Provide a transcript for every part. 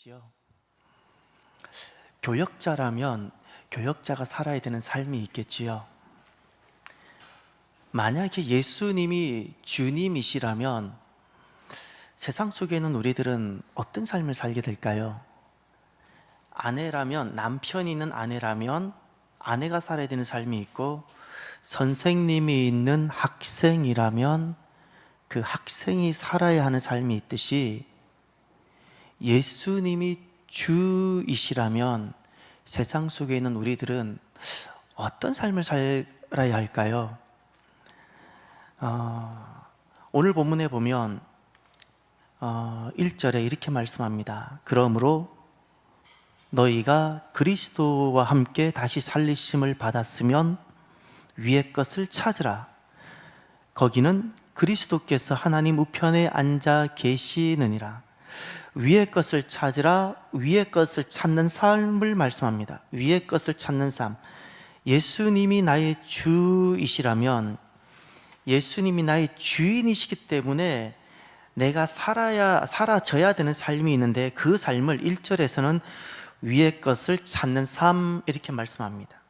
있지요. 교역자라면 교역자가 살아야 되는 삶이 있겠지요. 만약에 예수님이 주님이시라면 세상 속에는 우리들은 어떤 삶을 살게 될까요? 아내라면, 남편이 있는 아내라면 아내가 살아야 되는 삶이 있고, 선생님이 있는 학생이라면 그 학생이 살아야 하는 삶이 있듯이, 예수님이 주이시라면 세상 속에 있는 우리들은 어떤 삶을 살아야 할까요? 오늘 본문에 보면 1절에 이렇게 말씀합니다. 그러므로 너희가 그리스도와 함께 다시 살리심을 받았으면 위의 것을 찾으라. 거기는 그리스도께서 하나님 우편에 앉아 계시느니라. 위의 것을 찾으라. 위의 것을 찾는 삶을 말씀합니다. 위의 것을 찾는 삶. 예수님이 나의 주이시라면, 예수님이 나의 주인이시기 때문에 내가 살아져야 되는 삶이 있는데, 그 삶을 1절에서는 위의 것을 찾는 삶, 이렇게 말씀합니다.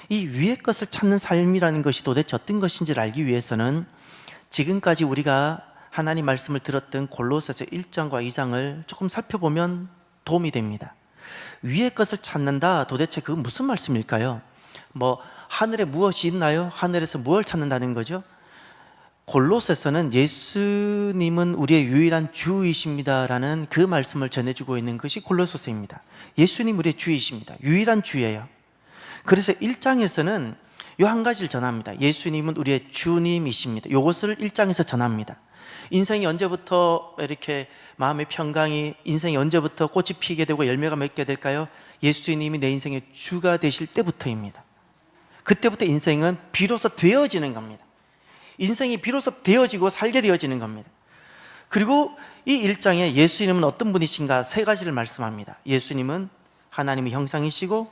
이 위의 것을 찾는 삶이라는 것이 도대체 어떤 것인지를 알기 위해서는 지금까지 우리가 하나님 말씀을 들었던 골로새서 1장과 2장을 조금 살펴보면 도움이 됩니다. 위의 것을 찾는다, 도대체 그건 무슨 말씀일까요? 하늘에 무엇이 있나요? 하늘에서 무엇을 찾는다는 거죠? 골로새서는 예수님은 우리의 유일한 주이십니다라는 그 말씀을 전해주고 있는 것이 골로새서입니다. 예수님 우리의 주이십니다. 유일한 주예요. 그래서 1장에서는 이 한 가지를 전합니다. 예수님은 우리의 주님이십니다. 이것을 1장에서 전합니다. 인생이 언제부터 이렇게 마음의 평강이, 인생이 언제부터 꽃이 피게 되고 열매가 맺게 될까요? 예수님이 내 인생의 주가 되실 때부터입니다. 그때부터 인생은 비로소 되어지는 겁니다. 인생이 비로소 되어지고 살게 되어지는 겁니다. 그리고 이 1장에 예수님은 어떤 분이신가 세 가지를 말씀합니다. 예수님은 하나님의 형상이시고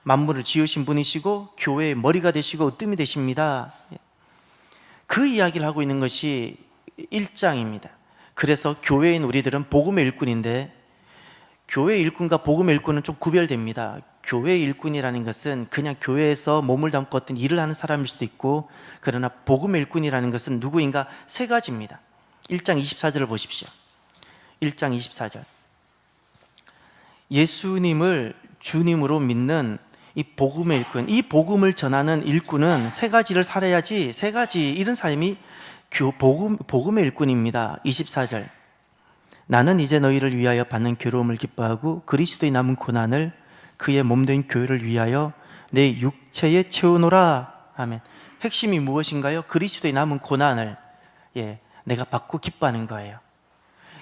만물을 지으신 분이시고 교회의 머리가 되시고 으뜸이 되십니다. 그 이야기를 하고 있는 것이 1장입니다. 그래서 교회인 우리들은 복음의 일꾼인데, 교회의 일꾼과 복음의 일꾼은 좀 구별됩니다. 교회의 일꾼이라는 것은 그냥 교회에서 몸을 담고 어떤 일을 하는 사람일 수도 있고, 그러나 복음의 일꾼이라는 것은 누구인가? 세 가지입니다. 1장 24절을 보십시오. 1장 24절. 예수님을 주님으로 믿는 이 복음의 일꾼, 이 복음을 전하는 일꾼은 세 가지를 살아야지, 세 가지 이런 삶이 복음의 일꾼입니다. 24절. 나는 이제 너희를 위하여 받는 괴로움을 기뻐하고 그리스도의 남은 고난을 그의 몸된 교회를 위하여 내 육체에 채우노라. 아멘. 핵심이 무엇인가요? 그리스도의 남은 고난을 내가 받고 기뻐하는 거예요.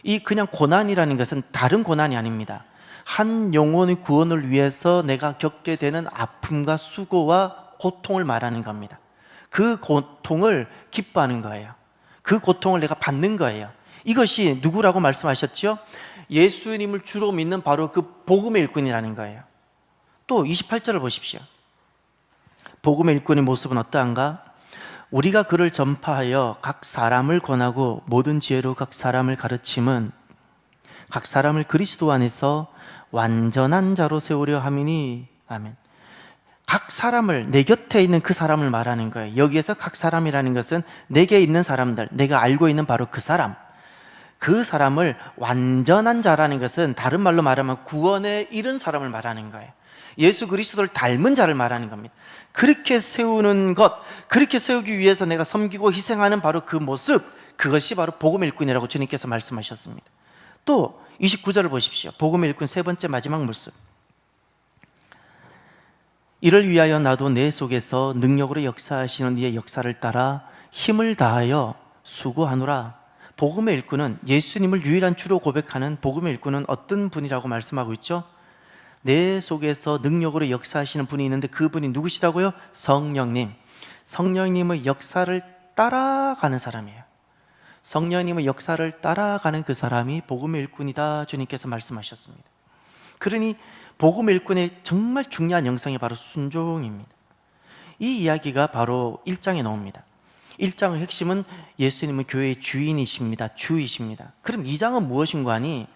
이 그냥 고난이라는 것은 다른 고난이 아닙니다. 한 영혼의 구원을 위해서 내가 겪게 되는 아픔과 수고와 고통을 말하는 겁니다. 그 고통을 기뻐하는 거예요. 그 고통을 내가 받는 거예요. 이것이 누구라고 말씀하셨죠? 예수님을 주로 믿는 바로 그 복음의 일꾼이라는 거예요. 또 28절을 보십시오. 복음의 일꾼의 모습은 어떠한가? 우리가 그를 전파하여 각 사람을 권하고 모든 지혜로 각 사람을 가르침은 각 사람을 그리스도 안에서 완전한 자로 세우려 함이니. 아멘. 각 사람을, 내 곁에 있는 그 사람을 말하는 거예요. 여기에서 각 사람이라는 것은 내게 있는 사람들, 내가 알고 있는 바로 그 사람, 그 사람을 완전한 자라는 것은 다른 말로 말하면 구원에 이른 사람을 말하는 거예요. 예수 그리스도를 닮은 자를 말하는 겁니다. 그렇게 세우는 것, 그렇게 세우기 위해서 내가 섬기고 희생하는 바로 그 모습, 그것이 바로 복음의 일꾼이라고 주님께서 말씀하셨습니다. 또 29절을 보십시오. 복음의 일꾼 세 번째 마지막 모습. 이를 위하여 나도 내 속에서 능력으로 역사하시는 이의 역사를 따라 힘을 다하여 수고하노라. 복음의 일꾼은, 예수님을 유일한 주로 고백하는 복음의 일꾼은 어떤 분이라고 말씀하고 있죠? 내 속에서 능력으로 역사하시는 분이 있는데 그분이 누구시라고요? 성령님. 성령님의 역사를 따라가는 사람이에요. 성령님의 역사를 따라가는 그 사람이 복음의 일꾼이다, 주님께서 말씀하셨습니다. 그러니 복음의 일꾼의 정말 중요한 영성이 바로 순종입니다. 이 이야기가 바로 1장에 나옵니다. 1장의 핵심은 예수님은 교회의 주인이십니다. 주이십니다. 그럼 2장은 무엇인가 하니,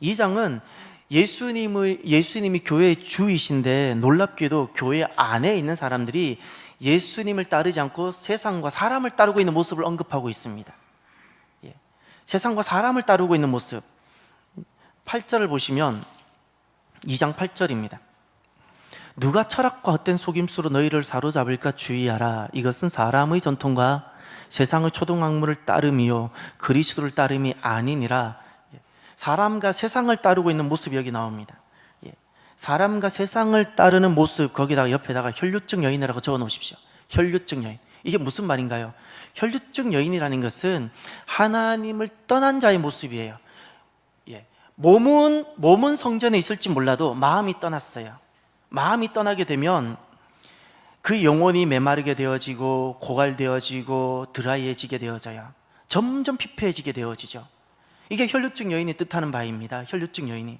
2장은 예수님이 교회의 주이신데 놀랍게도 교회 안에 있는 사람들이 예수님을 따르지 않고 세상과 사람을 따르고 있는 모습을 언급하고 있습니다. 예. 세상과 사람을 따르고 있는 모습. 8절을 보시면 2장 8절입니다. 누가 철학과 헛된 속임수로 너희를 사로잡을까 주의하라. 이것은 사람의 전통과 세상의 초등학문을 따름이요 그리스도를 따름이 아니니라. 사람과 세상을 따르고 있는 모습이 여기 나옵니다. 사람과 세상을 따르는 모습, 거기다가 옆에다가 혈류증 여인이라고 적어 놓으십시오. 혈류증 여인. 이게 무슨 말인가요? 혈류증 여인이라는 것은 하나님을 떠난 자의 모습이에요. 몸은 성전에 있을지 몰라도 마음이 떠났어요. 마음이 떠나게 되면 그 영혼이 메마르게 되어지고 고갈되어지고 드라이해지게 되어져요. 점점 피폐해지게 되어지죠. 이게 혈류증 여인이 뜻하는 바입니다. 혈류증 여인이.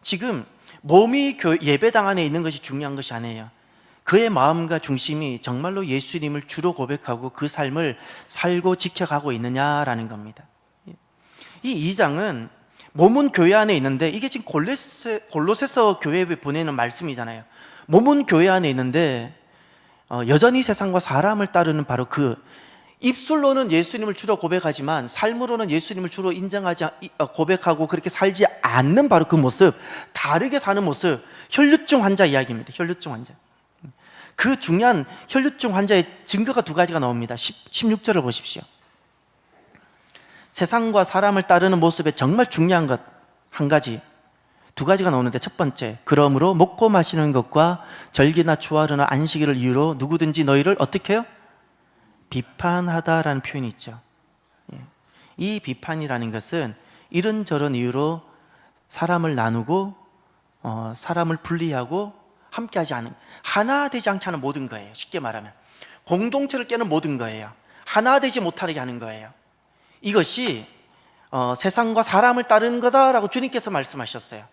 지금 몸이 예배당 안에 있는 것이 중요한 것이 아니에요. 그의 마음과 중심이 정말로 예수님을 주로 고백하고 그 삶을 살고 지켜가고 있느냐라는 겁니다. 이 2장은 몸은 교회 안에 있는데, 이게 지금 골로새서 교회에 보내는 말씀이잖아요. 몸은 교회 안에 있는데 여전히 세상과 사람을 따르는 바로 그 입술로는 예수님을 주로 고백하지만 삶으로는 예수님을 주로 고백하고 그렇게 살지 않는 바로 그 모습, 다르게 사는 모습, 혈류증 환자 이야기입니다. 혈류증 환자. 그 중요한 혈류증 환자의 증거가 두 가지가 나옵니다. 16절을 보십시오. 세상과 사람을 따르는 모습에 정말 중요한 것 한 가지, 두 가지가 나오는데, 첫 번째, 그러므로 먹고 마시는 것과 절기나 주화르나 안식일을 이유로 누구든지 너희를 어떻게 해요? 비판하다라는 표현이 있죠. 이 비판이라는 것은 이런저런 이유로 사람을 나누고 사람을 분리하고 함께하지 않은, 하나 되지 않게 하는 모든 거예요. 쉽게 말하면 공동체를 깨는 모든 거예요. 하나 되지 못하게 하는 거예요. 이것이 세상과 사람을 따르는 거다라고 주님께서 말씀하셨어요.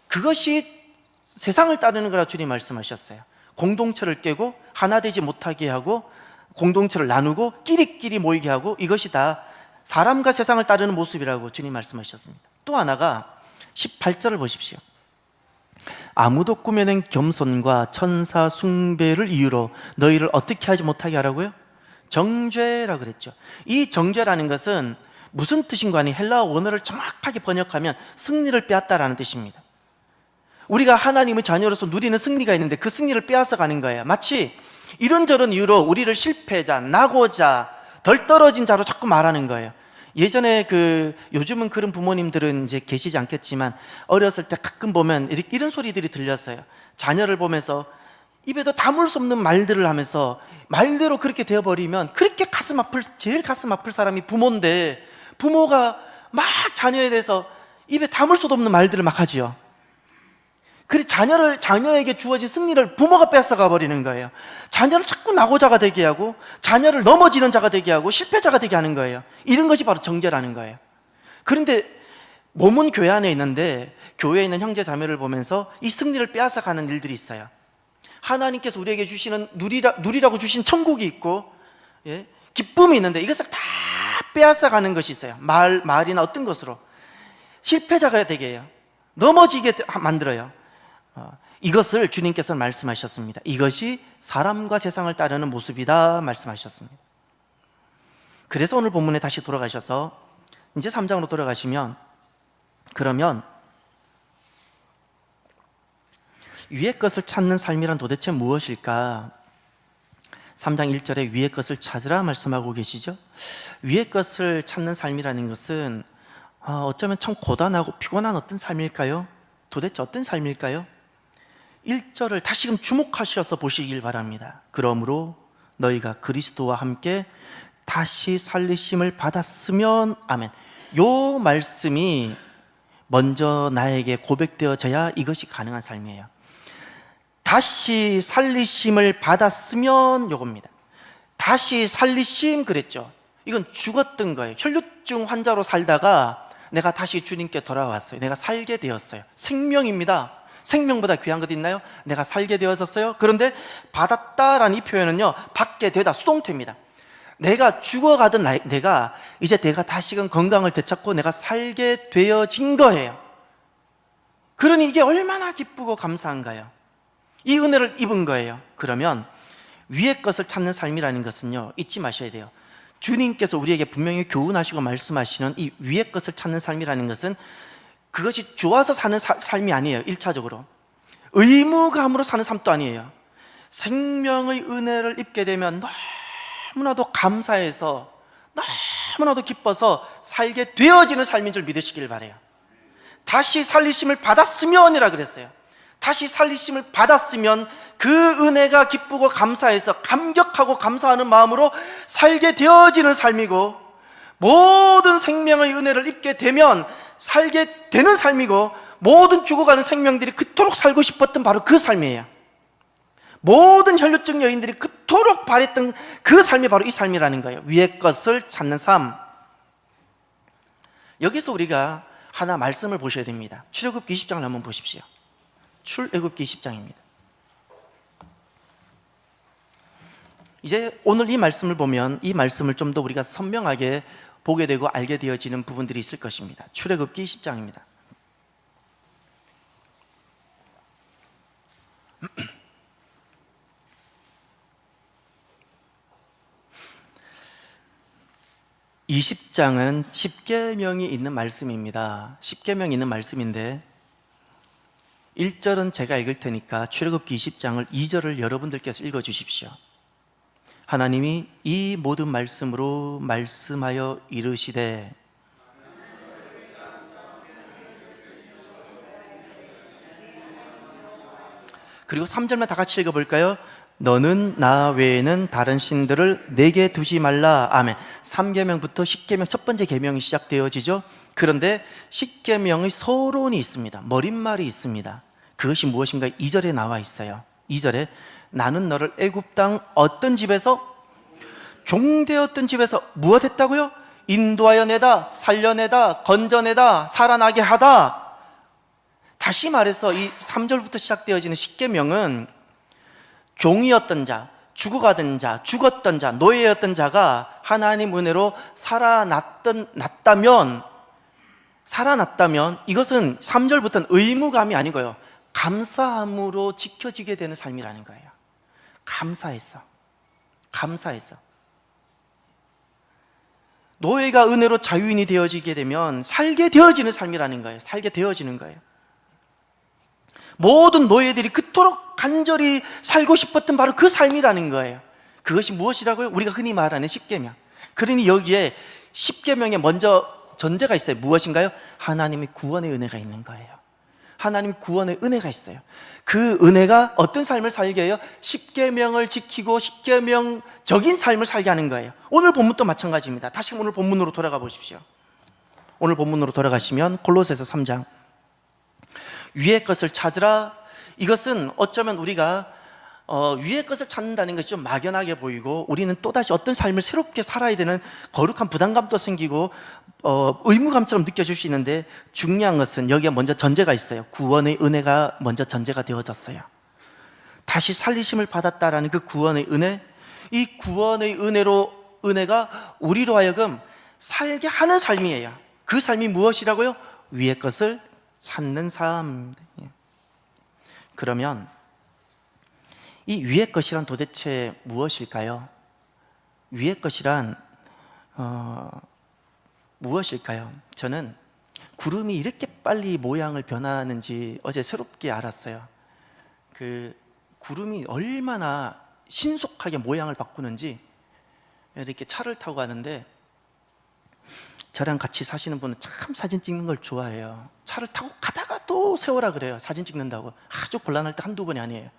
그것이 세상을 따르는 거라 주님 말씀하셨어요. 공동체를 깨고 하나 되지 못하게 하고 공동체를 나누고 끼리끼리 모이게 하고, 이것이 다 사람과 세상을 따르는 모습이라고 주님 말씀하셨습니다. 또 하나가 18절을 보십시오. 아무도 꾸며낸 겸손과 천사 숭배를 이유로 너희를 어떻게 하지 못하게 하라고요? 정죄라고 그랬죠. 이 정죄라는 것은 무슨 뜻인가 하니 헬라어 원어를 정확하게 번역하면 승리를 빼앗다라는 뜻입니다. 우리가 하나님의 자녀로서 누리는 승리가 있는데 그 승리를 빼앗아 가는 거예요. 마치 이런저런 이유로 우리를 실패자, 낙오자, 덜 떨어진 자로 자꾸 말하는 거예요. 예전에 요즘은 그런 부모님들은 이제 계시지 않겠지만 어렸을 때 가끔 보면 이런 소리들이 들렸어요. 자녀를 보면서 입에도 담을 수 없는 말들을 하면서 말대로 그렇게 되어버리면, 그렇게 제일 가슴 아플 사람이 부모인데, 부모가 막 자녀에 대해서 입에 담을 수도 없는 말들을 막 하지요. 그래서 자녀에게 주어진 승리를 부모가 뺏어가 버리는 거예요. 자녀를 자꾸 낙오자가 되게 하고 자녀를 넘어지는 자가 되게 하고 실패자가 되게 하는 거예요. 이런 것이 바로 정죄라는 거예요. 그런데 몸은 교회 안에 있는데 교회에 있는 형제 자매를 보면서 이 승리를 빼앗아가는 일들이 있어요. 하나님께서 우리에게 주시는 누리라고 주신 천국이 있고 기쁨이 있는데 이것을 다 빼앗아가는 것이 있어요. 말이나 어떤 것으로 실패자가 되게 해요. 넘어지게 만들어요. 이것을 주님께서 말씀하셨습니다. 이것이 사람과 세상을 따르는 모습이다 말씀하셨습니다. 그래서 오늘 본문에 다시 돌아가셔서 이제 3장으로 돌아가시면, 그러면 위의 것을 찾는 삶이란 도대체 무엇일까? 3장 1절에 위의 것을 찾으라 말씀하고 계시죠. 위의 것을 찾는 삶이라는 것은 어쩌면 참 고단하고 피곤한 어떤 삶일까요? 도대체 어떤 삶일까요? 1절을 다시금 주목하셔서 보시길 바랍니다. 그러므로 너희가 그리스도와 함께 다시 살리심을 받았으면, 아멘. 요 말씀이 먼저 나에게 고백되어져야 이것이 가능한 삶이에요. 다시 살리심을 받았으면 요겁니다. 다시 살리심 그랬죠. 이건 죽었던 거예요. 혈류증 환자로 살다가 내가 다시 주님께 돌아왔어요. 내가 살게 되었어요. 생명입니다. 생명보다 귀한 것 있나요? 내가 살게 되었었어요. 그런데 받았다라는 이 표현은요, 받게 되다 수동태입니다. 내가 죽어가던 내가 이제 내가 다시금 건강을 되찾고 내가 살게 되어진 거예요. 그러니 이게 얼마나 기쁘고 감사한가요? 이 은혜를 입은 거예요. 그러면 위의 것을 찾는 삶이라는 것은요, 잊지 마셔야 돼요. 주님께서 우리에게 분명히 교훈하시고 말씀하시는 이 위의 것을 찾는 삶이라는 것은 그것이 좋아서 사는 삶이 아니에요. 1차적으로 의무감으로 사는 삶도 아니에요. 생명의 은혜를 입게 되면 너무나도 감사해서 너무나도 기뻐서 살게 되어지는 삶인 줄 믿으시길 바라요. 다시 살리심을 받았으면이라 그랬어요. 다시 살리심을 받았으면 그 은혜가 기쁘고 감사해서 감격하고 감사하는 마음으로 살게 되어지는 삶이고, 모든 생명의 은혜를 입게 되면 살게 되는 삶이고, 모든 죽어가는 생명들이 그토록 살고 싶었던 바로 그 삶이에요. 모든 혈류증 여인들이 그토록 바랬던 그 삶이 바로 이 삶이라는 거예요. 위의 것을 찾는 삶. 여기서 우리가 하나 말씀을 보셔야 됩니다. 출애굽기 20장을 한번 보십시오. 출애굽기 20장입니다. 이제 오늘 이 말씀을 보면 이 말씀을 좀 더 우리가 선명하게 보게 되고 알게 되어지는 부분들이 있을 것입니다. 출애굽기 20장입니다. (20장은) 십계명이 있는 말씀입니다. 십계명이 있는 말씀인데 1절은 제가 읽을 테니까 출애굽기 20장을 2절을 여러분들께서 읽어주십시오. 하나님이 이 모든 말씀으로 말씀하여 이르시되, 그리고 3절만 다 같이 읽어볼까요? 너는 나 외에는 다른 신들을 내게 두지 말라. 아멘. 3계명부터 10계명 첫 번째 계명이 시작되어지죠. 그런데 10계명의 서론이 있습니다. 머릿말이 있습니다. 그것이 무엇인가 2절에 나와 있어요. 2절에 나는 너를 애굽 땅 어떤 집에서, 종되었던 집에서 무엇 했다고요? 인도하여 내다, 살려내다, 건져내다, 살아나게 하다. 다시 말해서 이 3절부터 시작되어지는 10계명은 종이었던 자, 죽어가던 자, 죽었던 자, 노예였던 자가 하나님 은혜로 살아났다면 이것은 3절부터는 의무감이 아니고요, 감사함으로 지켜지게 되는 삶이라는 거예요. 감사해서 노예가 은혜로 자유인이 되어지게 되면 살게 되어지는 삶이라는 거예요. 살게 되어지는 거예요. 모든 노예들이 그토록 간절히 살고 싶었던 바로 그 삶이라는 거예요. 그것이 무엇이라고요? 우리가 흔히 말하는 10계명. 그러니 여기에 10계명에 먼저 전제가 있어요. 무엇인가요? 하나님의 구원의 은혜가 있는 거예요. 하나님의 구원의 은혜가 있어요. 그 은혜가 어떤 삶을 살게 해요? 10계명을 지키고 10계명적인 삶을 살게 하는 거예요. 오늘 본문도 마찬가지입니다. 다시 오늘 본문으로 돌아가 보십시오. 오늘 본문으로 돌아가시면 골로새서 3장, 위의 것을 찾으라. 이것은 어쩌면 우리가 위의 것을 찾는다는 것이 좀 막연하게 보이고, 우리는 또다시 어떤 삶을 새롭게 살아야 되는 거룩한 부담감도 생기고 의무감처럼 느껴질 수 있는데, 중요한 것은 여기에 먼저 전제가 있어요. 구원의 은혜가 먼저 전제가 되어졌어요. 다시 살리심을 받았다라는 그 구원의 은혜, 이 구원의 은혜가 우리로 하여금 살게 하는 삶이에요. 그 삶이 무엇이라고요? 위의 것을 찾는 삶. 그러면 이 위의 것이란 도대체 무엇일까요? 위의 것이란 무엇일까요? 저는 구름이 이렇게 빨리 모양을 변하는지 어제 새롭게 알았어요. 그 구름이 얼마나 신속하게 모양을 바꾸는지. 이렇게 차를 타고 가는데, 저랑 같이 사시는 분은 참 사진 찍는 걸 좋아해요. 차를 타고 가다가 또 세워라 그래요. 사진 찍는다고. 아주 곤란할 때 한두 번이 아니에요.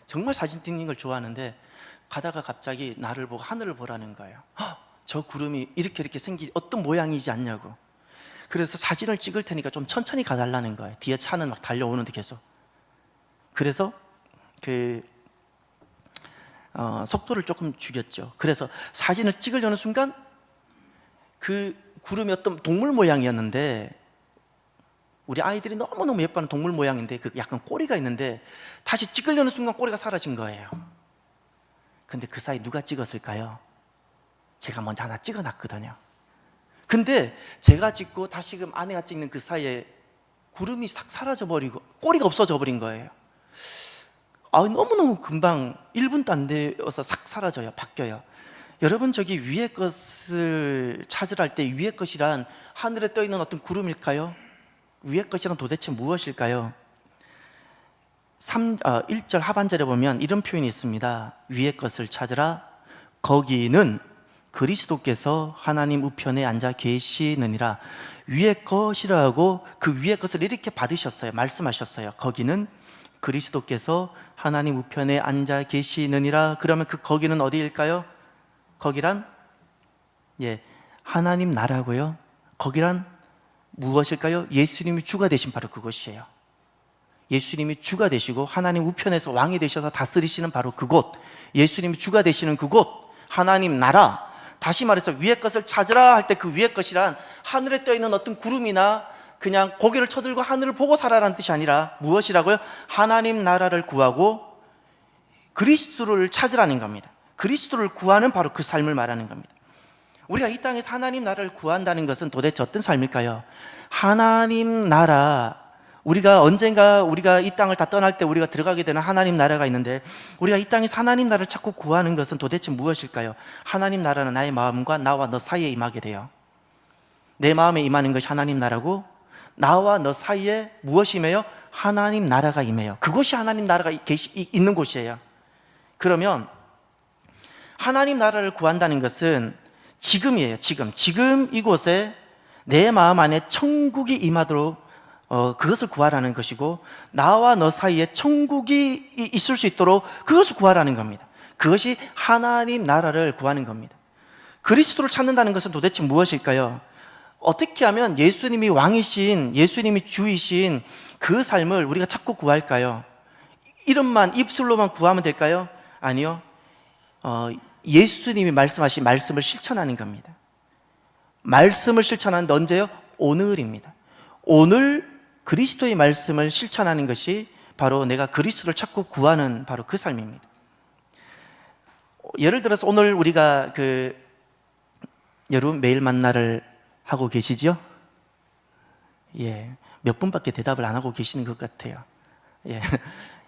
정말 사진 찍는 걸 좋아하는데, 가다가 갑자기 나를 보고 하늘을 보라는 거예요. 저 구름이 이렇게 어떤 모양이지 않냐고. 그래서 사진을 찍을 테니까 좀 천천히 가달라는 거예요. 뒤에 차는 막 달려오는데 계속. 그래서 속도를 조금 죽였죠. 그래서 사진을 찍으려는 순간 그 구름이 어떤 동물 모양이었는데, 우리 아이들이 너무너무 예뻐하는 동물 모양인데, 그 약간 꼬리가 있는데, 다시 찍으려는 순간 꼬리가 사라진 거예요. 근데 그 사이 누가 찍었을까요? 제가 먼저 하나 찍어놨거든요. 근데 제가 찍고 다시금 아내가 찍는 그 사이에 구름이 싹 사라져버리고 꼬리가 없어져 버린 거예요. 너무너무 금방 1분도 안 되어서 싹 사라져요. 바뀌어요. 여러분, 저기 위의 것을 찾으라 할 때 위의 것이란 하늘에 떠있는 어떤 구름일까요? 위의 것이란 도대체 무엇일까요? 1절 하반절에 보면 이런 표현이 있습니다. 위의 것을 찾으라, 거기는 그리스도께서 하나님 우편에 앉아 계시느니라. 위의 것이라고 그 위의 것을 이렇게 받으셨어요. 말씀하셨어요. 거기는 그리스도께서 하나님 우편에 앉아 계시느니라. 그러면 그 거기는 어디일까요? 거기란 하나님 나라고요. 거기란 무엇일까요? 예수님이 주가 되신 바로 그것이에요. 예수님이 주가 되시고 하나님 우편에서 왕이 되셔서 다스리시는 바로 그곳, 예수님이 주가 되시는 그곳, 하나님 나라. 다시 말해서 위의 것을 찾으라 할 때 그 위의 것이란 하늘에 떠있는 어떤 구름이나 그냥 고개를 쳐들고 하늘을 보고 살아라는 뜻이 아니라 무엇이라고요? 하나님 나라를 구하고 그리스도를 찾으라는 겁니다. 그리스도를 구하는 바로 그 삶을 말하는 겁니다. 우리가 이 땅에서 하나님 나라를 구한다는 것은 도대체 어떤 삶일까요? 하나님 나라, 우리가 언젠가 우리가 이 땅을 다 떠날 때 우리가 들어가게 되는 하나님 나라가 있는데, 우리가 이 땅에서 하나님 나라를 찾고 구하는 것은 도대체 무엇일까요? 하나님 나라는 나의 마음과 나와 너 사이에 임하게 돼요. 내 마음에 임하는 것이 하나님 나라고, 나와 너 사이에 무엇이 임해요? 하나님 나라가 임해요. 그것이 하나님 나라가 있는 곳이에요. 그러면 하나님 나라를 구한다는 것은 지금이에요. 지금 이곳에 내 마음 안에 천국이 임하도록 그것을 구하라는 것이고, 나와 너 사이에 천국이 있을 수 있도록 그것을 구하라는 겁니다. 그것이 하나님 나라를 구하는 겁니다. 그리스도를 찾는다는 것은 도대체 무엇일까요? 어떻게 하면 예수님이 왕이신, 예수님이 주이신 그 삶을 우리가 찾고 구할까요? 이름만, 입술로만 구하면 될까요? 아니요. 예수님이 말씀하신 말씀을 실천하는 겁니다. 말씀을 실천하는데 언제요? 오늘입니다. 오늘 그리스도의 말씀을 실천하는 것이 바로 내가 그리스도를 찾고 구하는 바로 그 삶입니다. 예를 들어서 오늘 우리가 여러분 매일 만나를 하고 계시죠? 몇 분밖에 대답을 안 하고 계시는 것 같아요.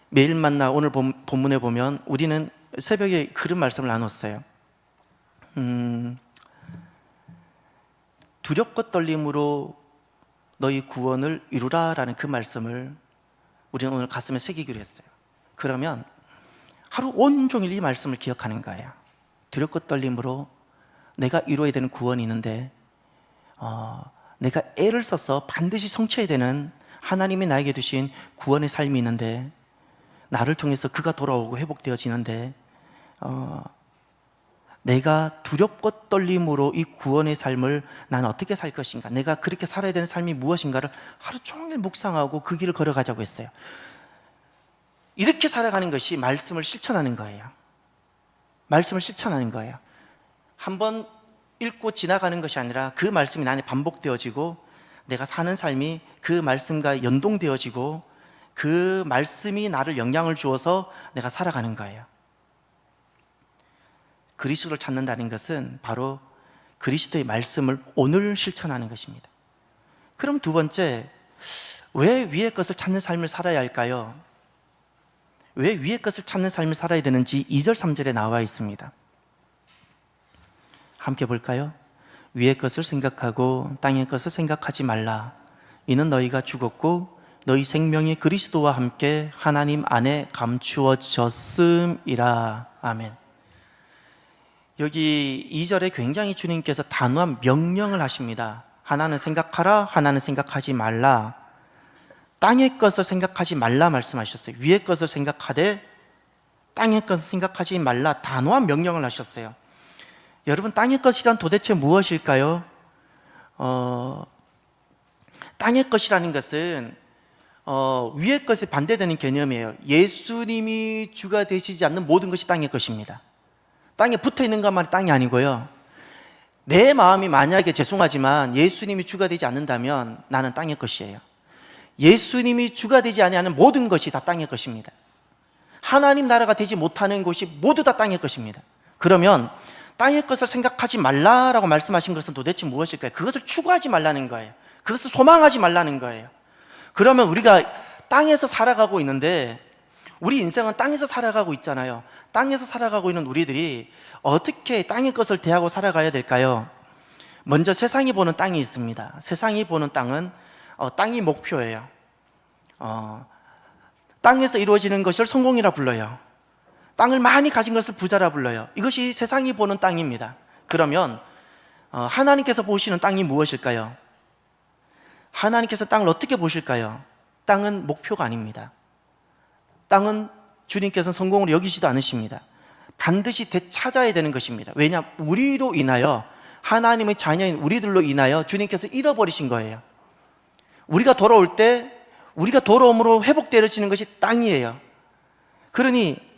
매일 만나 오늘 본문에 보면 우리는 새벽에 그런 말씀을 나눴어요. 두렵고 떨림으로 너희 구원을 이루라라는 그 말씀을 우리는 오늘 가슴에 새기기로 했어요. 그러면 하루 온종일 이 말씀을 기억하는 거예요. 두렵고 떨림으로 내가 이루어야 되는 구원이 있는데, 내가 애를 써서 반드시 성취해야 되는 하나님이 나에게 주신 구원의 삶이 있는데, 나를 통해서 그가 돌아오고 회복되어지는데, 내가 두렵고 떨림으로 이 구원의 삶을 나는 어떻게 살 것인가, 내가 그렇게 살아야 되는 삶이 무엇인가를 하루 종일 묵상하고 그 길을 걸어가자고 했어요. 이렇게 살아가는 것이 말씀을 실천하는 거예요. 말씀을 실천하는 거예요. 한번 읽고 지나가는 것이 아니라 그 말씀이 나 안에 반복되어지고, 내가 사는 삶이 그 말씀과 연동되어지고, 그 말씀이 나를 영향을 주어서 내가 살아가는 거예요. 그리스도를 찾는다는 것은 바로 그리스도의 말씀을 오늘 실천하는 것입니다. 그럼 두 번째, 왜 위의 것을 찾는 삶을 살아야 할까요? 왜 위의 것을 찾는 삶을 살아야 되는지 2절 3절에 나와 있습니다. 함께 볼까요? 위의 것을 생각하고 땅의 것을 생각하지 말라. 이는 너희가 죽었고 너희 생명이 그리스도와 함께 하나님 안에 감추어졌음이라. 아멘. 여기 2절에 굉장히 주님께서 단호한 명령을 하십니다. 하나는 생각하라, 하나는 생각하지 말라. 땅의 것을 생각하지 말라 말씀하셨어요. 위의 것을 생각하되 땅의 것을 생각하지 말라, 단호한 명령을 하셨어요. 여러분, 땅의 것이란 도대체 무엇일까요? 땅의 것이라는 것은 위의 것에 반대되는 개념이에요. 예수님이 주가 되시지 않는 모든 것이 땅의 것입니다. 땅에 붙어있는 것만 땅이 아니고요, 내 마음이 만약에, 죄송하지만 예수님이 주가 되지 않는다면 나는 땅의 것이에요. 예수님이 주가 되지 아니하는 모든 것이 다 땅의 것입니다. 하나님 나라가 되지 못하는 곳이 모두 다 땅의 것입니다. 그러면 땅의 것을 생각하지 말라라고 말씀하신 것은 도대체 무엇일까요? 그것을 추구하지 말라는 거예요. 그것을 소망하지 말라는 거예요. 그러면 우리가 땅에서 살아가고 있는데, 우리 인생은 땅에서 살아가고 있잖아요. 땅에서 살아가고 있는 우리들이 어떻게 땅의 것을 대하고 살아가야 될까요? 먼저 세상이 보는 땅이 있습니다. 세상이 보는 땅은 땅이 목표예요. 땅에서 이루어지는 것을 성공이라 불러요. 땅을 많이 가진 것을 부자라 불러요. 이것이 세상이 보는 땅입니다. 그러면 하나님께서 보시는 땅이 무엇일까요? 하나님께서 땅을 어떻게 보실까요? 땅은 목표가 아닙니다. 땅은 주님께서는 성공으로 여기지도 않으십니다. 반드시 되찾아야 되는 것입니다. 왜냐? 우리로 인하여, 하나님의 자녀인 우리들로 인하여 주님께서 잃어버리신 거예요. 우리가 돌아올 때, 우리가 돌아옴으로 회복되어지는 것이 땅이에요. 그러니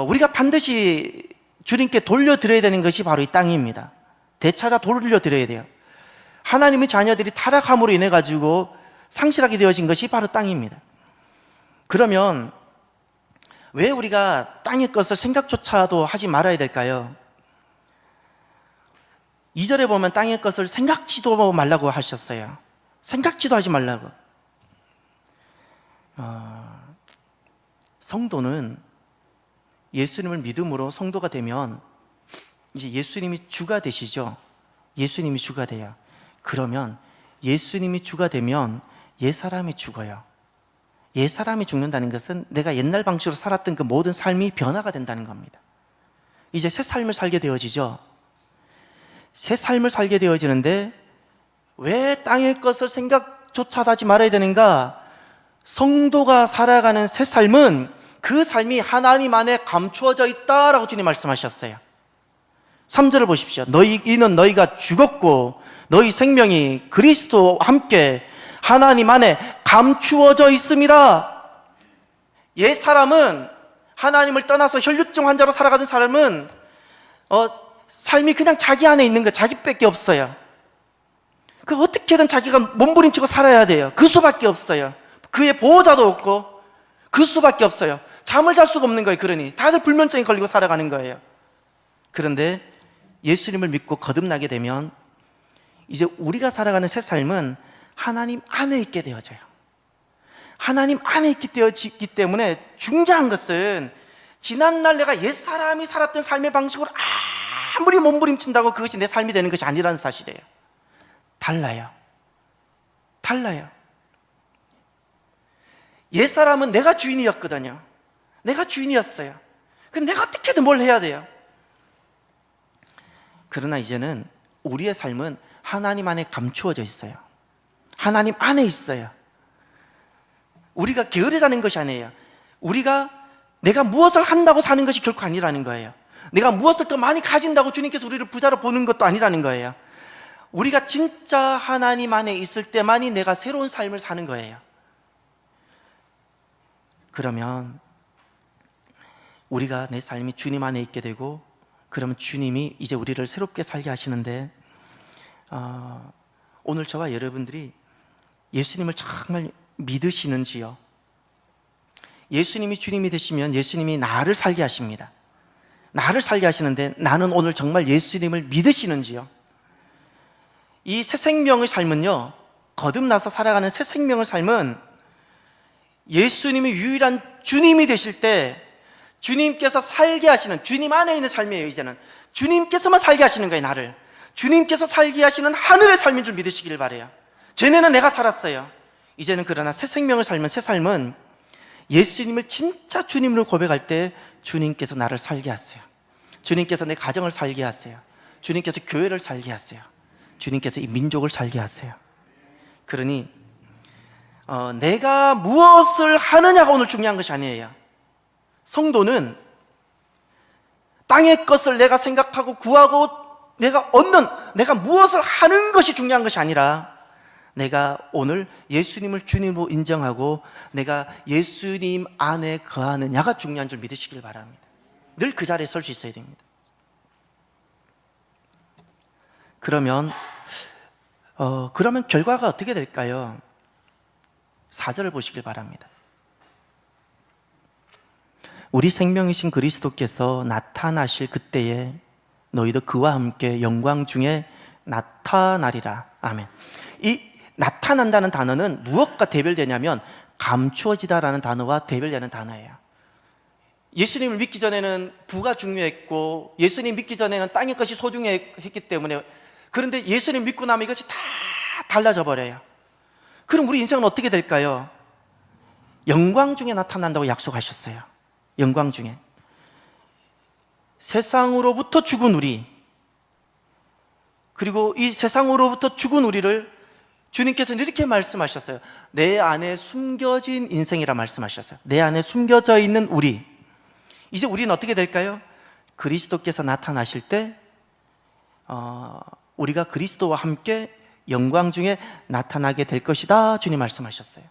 우리가 반드시 주님께 돌려드려야 되는 것이 바로 이 땅입니다. 되찾아 돌려드려야 돼요. 하나님의 자녀들이 타락함으로 인해 가지고 상실하게 되어진 것이 바로 땅입니다. 그러면 왜 우리가 땅의 것을 생각조차도 하지 말아야 될까요? 2절에 보면 땅의 것을 생각지도 말라고 하셨어요. 생각지도 하지 말라고. 성도는 예수님을 믿음으로 성도가 되면 이제 예수님이 주가 되시죠. 예수님이 주가 돼요. 그러면 예수님이 주가 되면 옛사람이 죽어요. 옛사람이 죽는다는 것은 내가 옛날 방식으로 살았던 그 모든 삶이 변화가 된다는 겁니다. 이제 새 삶을 살게 되어지죠. 새 삶을 살게 되어지는데 왜 땅의 것을 생각조차 하지 말아야 되는가? 성도가 살아가는 새 삶은 그 삶이 하나님 안에 감추어져 있다라고 주님 말씀하셨어요. 3절을 보십시오. 이는 너희가 죽었고 너희 생명이 그리스도와 함께 하나님 안에 감추어져 있음이라. 옛 사람은, 하나님을 떠나서 혈류증 환자로 살아가던 사람은 삶이 그냥 자기 안에 있는 거, 자기밖에 없어요. 그 어떻게든 자기가 몸부림치고 살아야 돼요. 그 수밖에 없어요. 그의 보호자도 없고 그 수밖에 없어요. 잠을 잘 수가 없는 거예요. 그러니 다들 불면증에 걸리고 살아가는 거예요. 그런데 예수님을 믿고 거듭나게 되면 이제 우리가 살아가는 새 삶은 하나님 안에 있게 되어져요. 하나님 안에 있게 되어지기 때문에 중요한 것은 지난날 내가 옛사람이 살았던 삶의 방식으로 아무리 몸부림친다고 그것이 내 삶이 되는 것이 아니라는 사실이에요. 달라요. 옛사람은 내가 주인이었거든요. 내가 주인이었어요. 근데 내가 어떻게든 뭘 해야 돼요. 그러나 이제는 우리의 삶은 하나님 안에 감추어져 있어요. 하나님 안에 있어요. 우리가 게으르다는 것이 아니에요. 내가 무엇을 한다고 사는 것이 결코 아니라는 거예요. 내가 무엇을 더 많이 가진다고 주님께서 우리를 부자로 보는 것도 아니라는 거예요. 우리가 진짜 하나님 안에 있을 때만이 내가 새로운 삶을 사는 거예요. 그러면 우리가 내 삶이 주님 안에 있게 되고, 그러면 주님이 이제 우리를 새롭게 살게 하시는데, 오늘 저와 여러분들이 예수님을 정말 믿으시는지요? 예수님이 주님이 되시면 예수님이 나를 살게 하십니다. 나를 살게 하시는데 나는 오늘 정말 예수님을 믿으시는지요? 이 새 생명의 삶은요, 거듭나서 살아가는 새 생명의 삶은 예수님이 유일한 주님이 되실 때 주님께서 살게 하시는, 주님 안에 있는 삶이에요. 이제는 주님께서만 살게 하시는 거예요. 나를 주님께서 살게 하시는 하늘의 삶인 줄 믿으시길 바라요. 전에는 내가 살았어요. 이제는 그러나 새 생명을 살면, 새 삶은 예수님을 진짜 주님으로 고백할 때 주님께서 나를 살게 하세요. 주님께서 내 가정을 살게 하세요. 주님께서 교회를 살게 하세요. 주님께서 이 민족을 살게 하세요. 그러니 내가 무엇을 하느냐가 오늘 중요한 것이 아니에요. 성도는 땅의 것을 내가 생각하고 구하고 내가 얻는, 내가 무엇을 하는 것이 중요한 것이 아니라 내가 오늘 예수님을 주님으로 인정하고 내가 예수님 안에 거하느냐가 중요한 줄 믿으시길 바랍니다. 늘 그 자리에 설 수 있어야 됩니다. 그러면 결과가 어떻게 될까요? 4절을 보시길 바랍니다. 우리 생명이신 그리스도께서 나타나실 그때에 너희도 그와 함께 영광 중에 나타나리라. 아멘. 이 나타난다는 단어는 무엇과 대별되냐면 감추어지다라는 단어와 대별되는 단어예요. 예수님을 믿기 전에는 부가 중요했고 예수님 믿기 전에는 땅의 것이 소중했기 때문에, 그런데 예수님 믿고 나면 이것이 다 달라져 버려요. 그럼 우리 인생은 어떻게 될까요? 영광 중에 나타난다고 약속하셨어요. 영광 중에. 세상으로부터 죽은 우리, 그리고 이 세상으로부터 죽은 우리를 주님께서는 이렇게 말씀하셨어요. 내 안에 숨겨진 인생이라 말씀하셨어요. 내 안에 숨겨져 있는 우리. 이제 우리는 어떻게 될까요? 그리스도께서 나타나실 때 우리가 그리스도와 함께 영광 중에 나타나게 될 것이다, 주님 말씀하셨어요.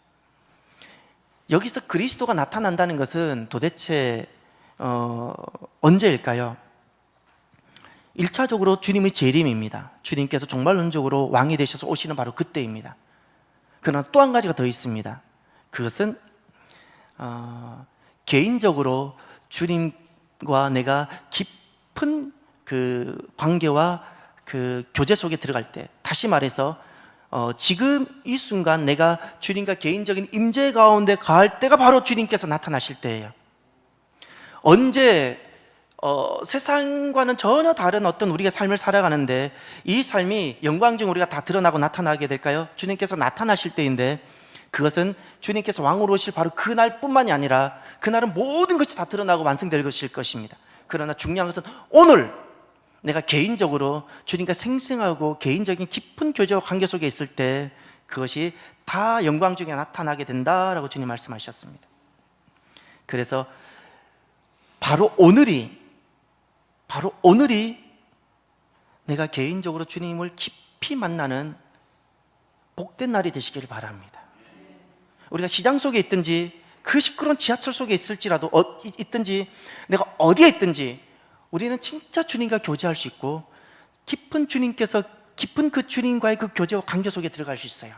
여기서 그리스도가 나타난다는 것은 도대체 언제일까요? 1차적으로 주님의 재림입니다. 주님께서 종말론적으로 왕이 되셔서 오시는 바로 그때입니다. 그러나 또 한 가지가 더 있습니다. 그것은 개인적으로 주님과 내가 깊은 그 관계와 그 교제 속에 들어갈 때, 다시 말해서 지금 이 순간 내가 주님과 개인적인 임재 가운데 갈 때가 바로 주님께서 나타나실 때예요. 언제 세상과는 전혀 다른 어떤 우리가 삶을 살아가는데 이 삶이 영광 중 우리가 다 드러나고 나타나게 될까요? 주님께서 나타나실 때인데, 그것은 주님께서 왕으로 오실 바로 그날뿐만이 아니라 그날은 모든 것이 다 드러나고 완성될 것일 것입니다. 그러나 중요한 것은 오늘 내가 개인적으로 주님과 생생하고 개인적인 깊은 교제와 관계 속에 있을 때 그것이 다 영광 중에 나타나게 된다라고 주님 말씀하셨습니다. 그래서 바로 오늘이 내가 개인적으로 주님을 깊이 만나는 복된 날이 되시기를 바랍니다. 우리가 시장 속에 있든지 그 시끄러운 지하철 속에 있을지라도 있든지 내가 어디에 있든지 우리는 진짜 주님과 교제할 수 있고 깊은 그 주님과의 그 교제와 관계 속에 들어갈 수 있어요.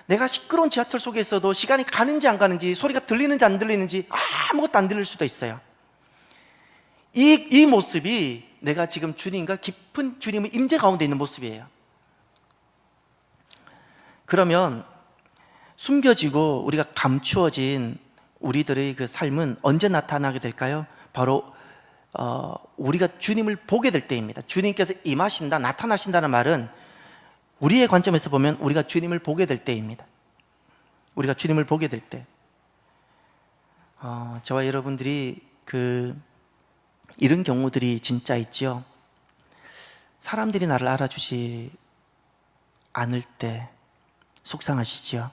내가 시끄러운 지하철 속에 있어도 시간이 가는지 안 가는지, 소리가 들리는지 안 들리는지 아무것도 안 들릴 수도 있어요. 이 모습이 내가 지금 주님과 깊은 주님의 임재 가운데 있는 모습이에요. 그러면 숨겨지고 우리가 감추어진 우리들의 그 삶은 언제 나타나게 될까요? 바로 우리가 주님을 보게 될 때입니다. 주님께서 임하신다, 나타나신다는 말은 우리의 관점에서 보면 우리가 주님을 보게 될 때입니다. 우리가 주님을 보게 될 때, 저와 여러분들이 이런 경우들이 진짜 있죠. 사람들이 나를 알아주지 않을 때 속상하시죠?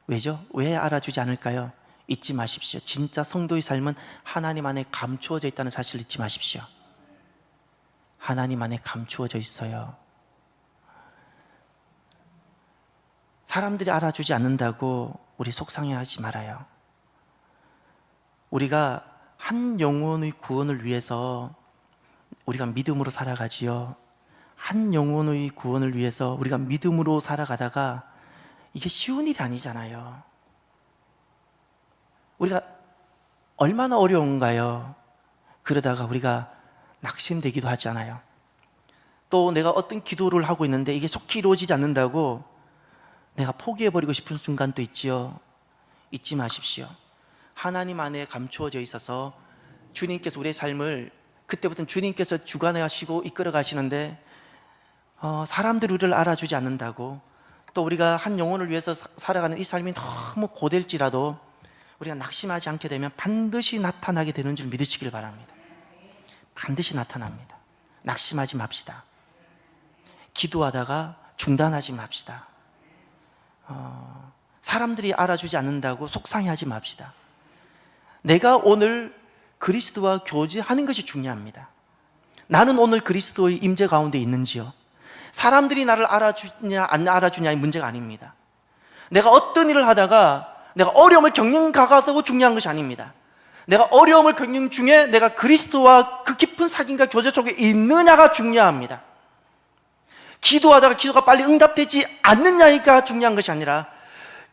왜죠? 왜 알아주지 않을까요? 잊지 마십시오. 진짜 성도의 삶은 하나님 안에 감추어져 있다는 사실을 잊지 마십시오. 하나님 안에 감추어져 있어요. 사람들이 알아주지 않는다고 우리 속상해하지 말아요. 우리가 한 영혼의 구원을 위해서 우리가 믿음으로 살아가지요. 한 영혼의 구원을 위해서 우리가 믿음으로 살아가다가 이게 쉬운 일이 아니잖아요. 우리가 얼마나 어려운가요? 그러다가 우리가 낙심되기도 하잖아요. 또 내가 어떤 기도를 하고 있는데 이게 속히 이루어지지 않는다고 내가 포기해버리고 싶은 순간도 있지요. 잊지 마십시오. 하나님 안에 감추어져 있어서 주님께서 우리의 삶을, 그때부터는 주님께서 주관하시고 이끌어 가시는데 사람들이 우리를 알아주지 않는다고, 또 우리가 한 영혼을 위해서 살아가는 이 삶이 너무 고될지라도 우리가 낙심하지 않게 되면 반드시 나타나게 되는 줄 믿으시길 바랍니다. 반드시 나타납니다. 낙심하지 맙시다. 기도하다가 중단하지 맙시다. 사람들이 알아주지 않는다고 속상해하지 맙시다. 내가 오늘 그리스도와 교제하는 것이 중요합니다. 나는 오늘 그리스도의 임재 가운데 있는지요? 사람들이 나를 알아주냐 안 알아주냐의 문제가 아닙니다. 내가 어떤 일을 하다가 내가 어려움을 겪는 가가서 중요한 것이 아닙니다. 내가 어려움을 겪는 중에 내가 그리스도와 그 깊은 사귐과 교제 속에 있느냐가 중요합니다. 기도하다가 기도가 빨리 응답되지 않느냐가 중요한 것이 아니라,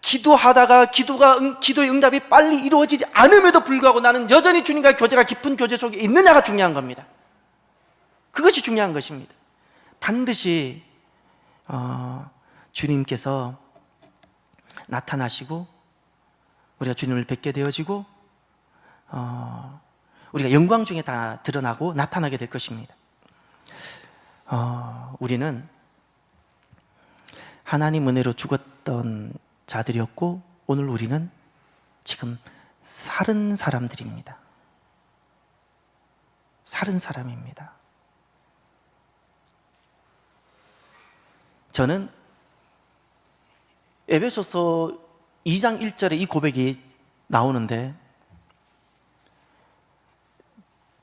기도하다가 기도의 응답이 빨리 이루어지지 않음에도 불구하고 나는 여전히 주님과 교제가 깊은 교제 속에 있느냐가 중요한 겁니다. 그것이 중요한 것입니다. 반드시 주님께서 나타나시고 우리가 주님을 뵙게 되어지고 우리가 영광 중에 다 드러나고 나타나게 될 것입니다. 우리는 하나님 은혜로 죽었던 자들이었고 오늘 우리는 지금 살은 사람들입니다. 살은 사람입니다. 저는 에베소서 2장 1절에 이 고백이 나오는데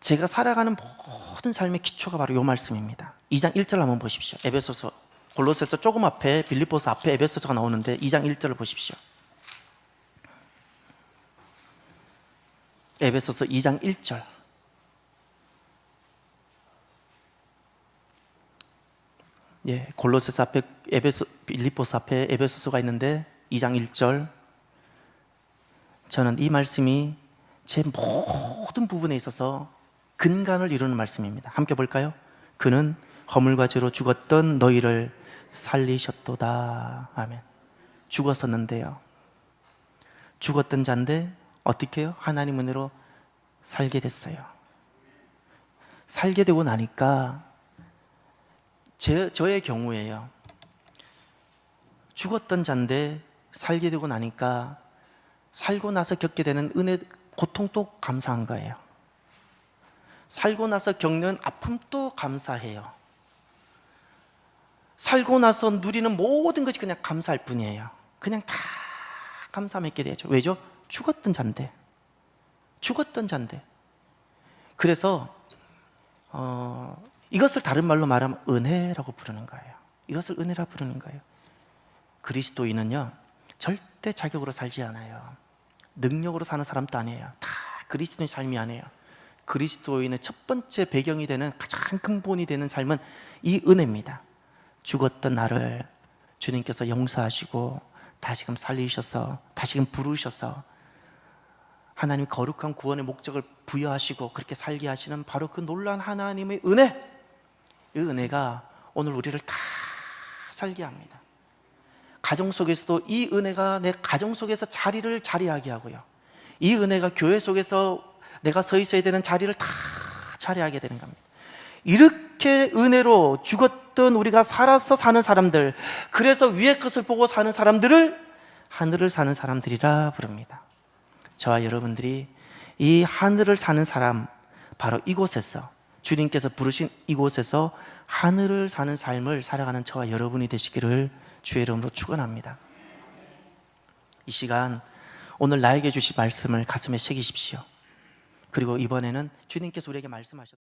제가 살아가는 모든 삶의 기초가 바로 이 말씀입니다. 2장 1절 한번 보십시오. 에베소서, 골로새서 조금 앞에 빌립보서 앞에 에베소서가 나오는데 2장 1절을 보십시오. 에베소서 2장 1절. 예, 골로새서 앞에 빌립보서 앞에 에베소서가 있는데 2장 1절. 저는 이 말씀이 제 모든 부분에 있어서 근간을 이루는 말씀입니다. 함께 볼까요? 그는 허물과 죄로 죽었던 너희를 살리셨도다. 아멘. 죽었었는데요. 죽었던 자인데 어떻게 해요? 하나님 은혜로 살게 됐어요. 살게 되고 나니까 저의 경우에요. 죽었던 자인데 살게 되고 나니까 살고 나서 겪게 되는 은혜, 고통도 감사한 거예요. 살고 나서 겪는 아픔도 감사해요. 살고 나서 누리는 모든 것이 그냥 감사할 뿐이에요. 그냥 다 감사함에 있게 되죠. 왜죠? 죽었던 자인데. 그래서 이것을 다른 말로 말하면 은혜라고 부르는 거예요. 이것을 은혜라 부르는 거예요. 그리스도인은요 절대 자격으로 살지 않아요. 능력으로 사는 사람도 아니에요. 다 그리스도인 삶이 아니에요. 그리스도인의 첫 번째 배경이 되는 가장 근본이 되는 삶은 이 은혜입니다. 죽었던 나를 주님께서 용서하시고 다시금 살리셔서 다시금 부르셔서 하나님 거룩한 구원의 목적을 부여하시고 그렇게 살게 하시는 바로 그 놀라운 하나님의 은혜, 이 은혜가 오늘 우리를 다 살게 합니다. 가정 속에서도 이 은혜가 내 가정 속에서 자리하게 하고요, 이 은혜가 교회 속에서 내가 서 있어야 되는 자리를 다 자리하게 되는 겁니다. 이렇게 은혜로 죽었던 우리가 살아서 사는 사람들, 그래서 위의 것을 보고 사는 사람들을 하늘을 사는 사람들이라 부릅니다. 저와 여러분들이 이 하늘을 사는 사람, 바로 이곳에서 주님께서 부르신 이곳에서 하늘을 사는 삶을 살아가는 저와 여러분이 되시기를 주의 이름으로 축원합니다. 이 시간 오늘 나에게 주신 말씀을 가슴에 새기십시오. 그리고 이번에는 주님께서 우리에게 말씀하셨던